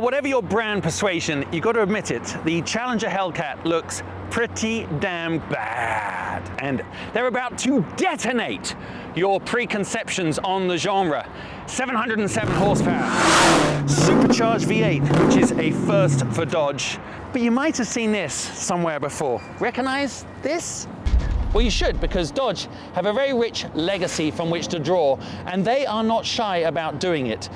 whatever your brand persuasion, you've got to admit it, the Challenger Hellcat looks pretty damn bad. And they're about to detonate your preconceptions on the genre. 707 horsepower, supercharged V8, which is a first for Dodge. But you might have seen this somewhere before. Recognize this? Well, you should, because Dodge have a very rich legacy from which to draw, and they are not shy about doing it.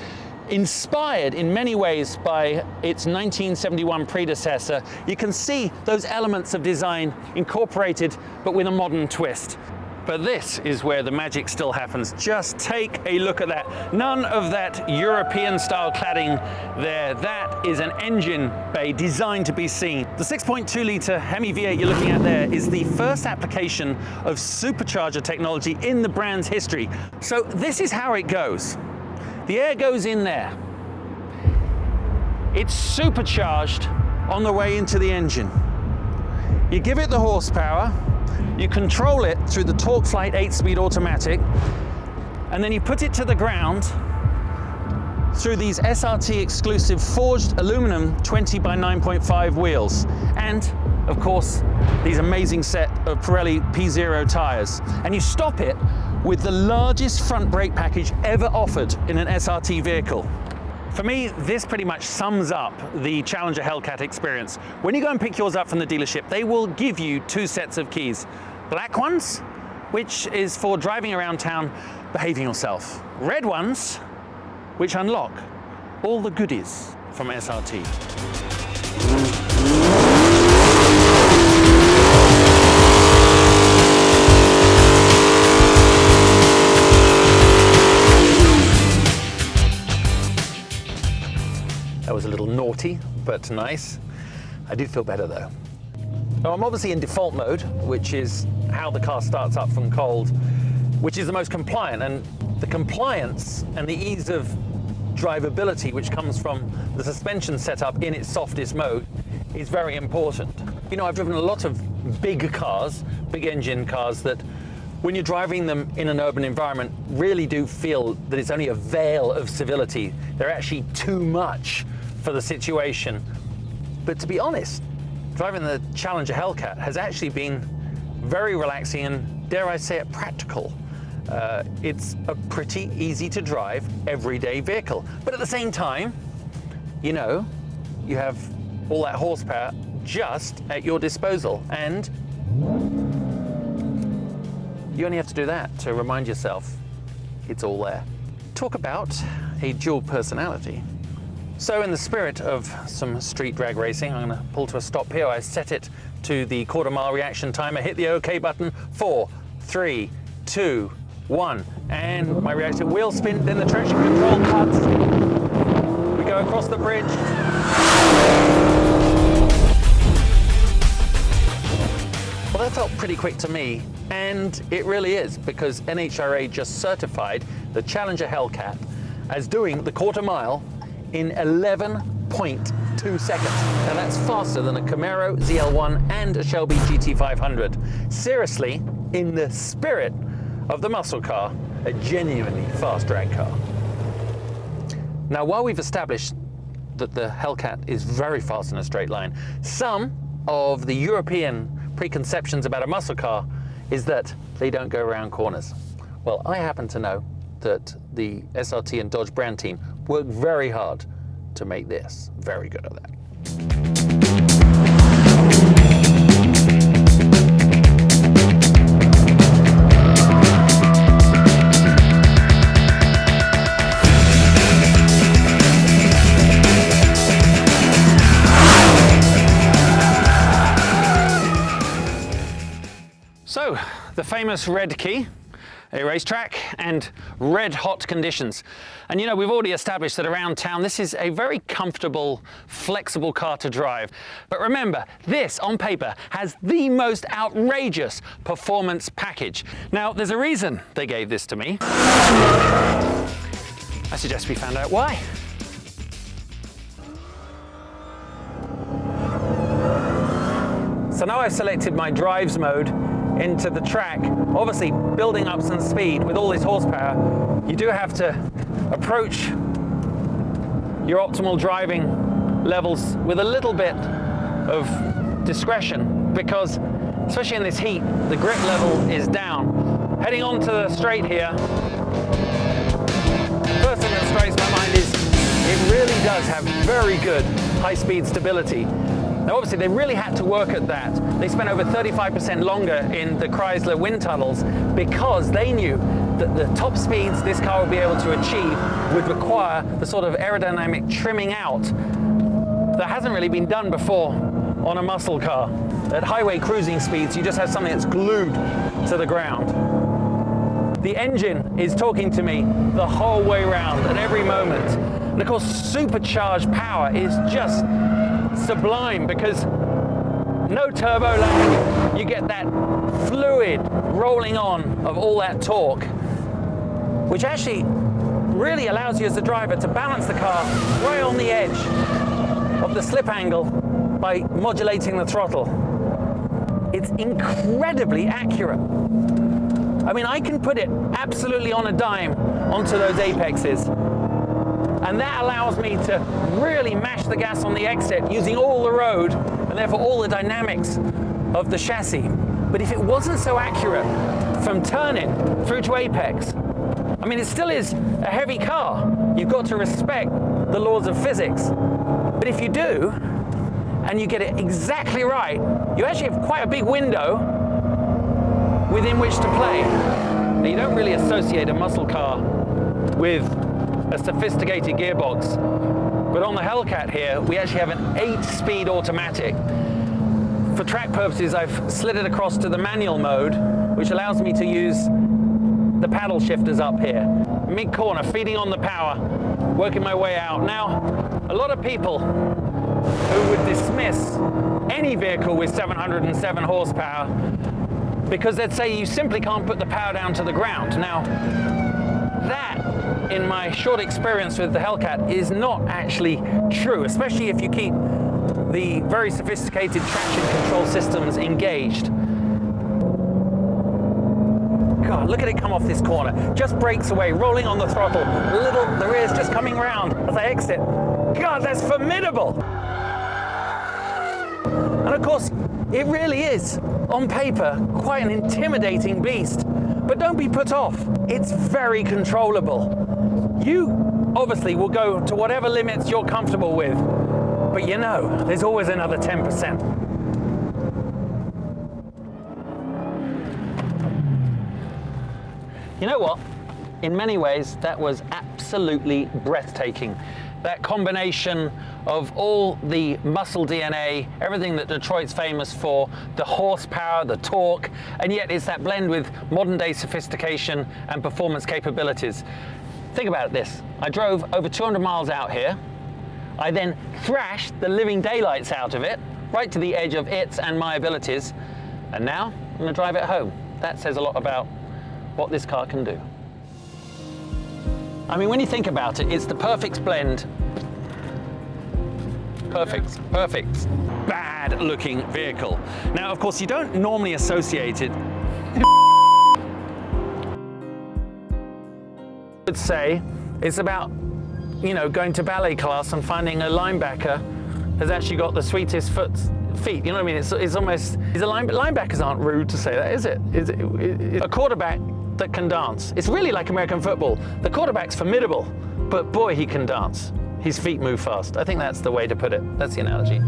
Inspired in many ways by its 1971 predecessor, you can see those elements of design incorporated, but with a modern twist. But this is where the magic still happens. Just take a look at that. None of that European style cladding there. That is an engine bay designed to be seen. The 6.2 litre Hemi V8 you're looking at there is the first application of supercharger technology in the brand's history. So this is how it goes. The air goes in there. It's supercharged on the way into the engine. You give it the horsepower, you control it through the TorqueFlite 8-speed automatic, and then you put it to the ground through these SRT exclusive forged aluminum 20 by 9.5 wheels. And of course, these amazing set of Pirelli P0 tires. And you stop it with the largest front brake package ever offered in an SRT vehicle. For me, this pretty much sums up the Challenger Hellcat experience. When you go and pick yours up from the dealership, they will give you two sets of keys. Black ones, which is for driving around town, behaving yourself. Red ones, which unlock all the goodies from SRT. That was a little naughty, but nice. I do feel better though. Now, I'm obviously in default mode, which is how the car starts up from cold, which is the most compliant, and the compliance and the ease of drivability which comes from the suspension setup in its softest mode is very important. You know, I've driven a lot of big cars, big engine cars, that when you're driving them in an urban environment really do feel that it's only a veil of civility. They're actually too much for the situation. But to be honest, driving the Challenger Hellcat has actually been very relaxing and, dare I say it, practical. It's a pretty easy to drive everyday vehicle. But at the same time, you know, you have all that horsepower just at your disposal, and you only have to do that to remind yourself it's all there. Talk about a dual personality. So in the spirit of some street drag racing, I'm going to pull to a stop here. I set it to the quarter-mile reaction timer, hit the OK button, 4, 3, 2, 1, and my reaction wheel spin, then the traction control cuts. We go across the bridge. Well, that felt pretty quick to me, and it really is, because NHRA just certified the Challenger Hellcat as doing the quarter mile in 11.2 seconds. Now that's faster than a Camaro ZL1 and a Shelby GT500. Seriously, in the spirit of the muscle car, a genuinely fast drag car. Now, while we've established that the Hellcat is very fast in a straight line, some of the European preconceptions about a muscle car is that they don't go around corners. Well, I happen to know that the SRT and Dodge brand team worked very hard to make this very good at that. So, the famous red key, a racetrack, and red hot conditions. And you know, we've already established that around town, this is a very comfortable, flexible car to drive. But remember, this on paper has the most outrageous performance package. Now, there's a reason they gave this to me. I suggest we find out why. So now I've selected my drives mode into the track. Obviously, building up some speed with all this horsepower, you do have to approach your optimal driving levels with a little bit of discretion, because especially in this heat, the grip level is down. Heading onto the straight here, first thing that strikes my mind is it really does have very good high-speed stability. Now obviously they really had to work at that. They spent over 35% longer in the Chrysler wind tunnels because they knew that the top speeds this car would be able to achieve would require the sort of aerodynamic trimming out that hasn't really been done before on a muscle car. At highway cruising speeds, you just have something that's glued to the ground. The engine is talking to me the whole way around at every moment. And of course, supercharged power is just sublime because no turbo lag. You get that fluid rolling on of all that torque, which actually really allows you as a driver to balance the car right on the edge of the slip angle by modulating the throttle. It's incredibly accurate. I mean, I can put it absolutely on a dime onto those apexes, and that allows me to really mash the gas on the exit using all the road and therefore all the dynamics of the chassis. But if it wasn't so accurate from turning through to apex, I mean, it still is a heavy car. You've got to respect the laws of physics. But if you do, and you get it exactly right, you actually have quite a big window within which to play. Now, you don't really associate a muscle car with a sophisticated gearbox, but on the Hellcat here, we actually have an 8-speed automatic. For track purposes, I've slid it across to the manual mode, which allows me to use the paddle shifters up here. Mid-corner, feeding on the power, working my way out. Now, a lot of people who would dismiss any vehicle with 707 horsepower because they'd say you simply can't put the power down to the ground. Now, that, in my short experience with the Hellcat, is not actually true, especially if you keep the very sophisticated traction control systems engaged. God, look at it come off this corner. Just breaks away, rolling on the throttle. The rear's just coming round as I exit. God, that's formidable. And of course, it really is, on paper, quite an intimidating beast. But don't be put off. It's very controllable. You obviously will go to whatever limits you're comfortable with. But you know, there's always another 10%. You know what? In many ways, that was absolutely breathtaking. That combination of all the muscle DNA, everything that Detroit's famous for, the horsepower, the torque, and yet it's that blend with modern day sophistication and performance capabilities. Think about this. I drove over 200 miles out here. I then thrashed the living daylights out of it, right to the edge of its and my abilities. And now I'm gonna drive it home. That says a lot about what this car can do. I mean, when you think about it, it's the perfect blend. Perfect, bad looking vehicle. Now, of course, you don't normally associate it. I would say it's about, you know, going to ballet class and finding a linebacker has actually got the sweetest feet. You know what I mean? It's almost, linebackers aren't rude to say that, is it? A quarterback that can dance. It's really like American football. The quarterback's formidable, but boy, he can dance. His feet move fast. I think that's the way to put it. That's the analogy.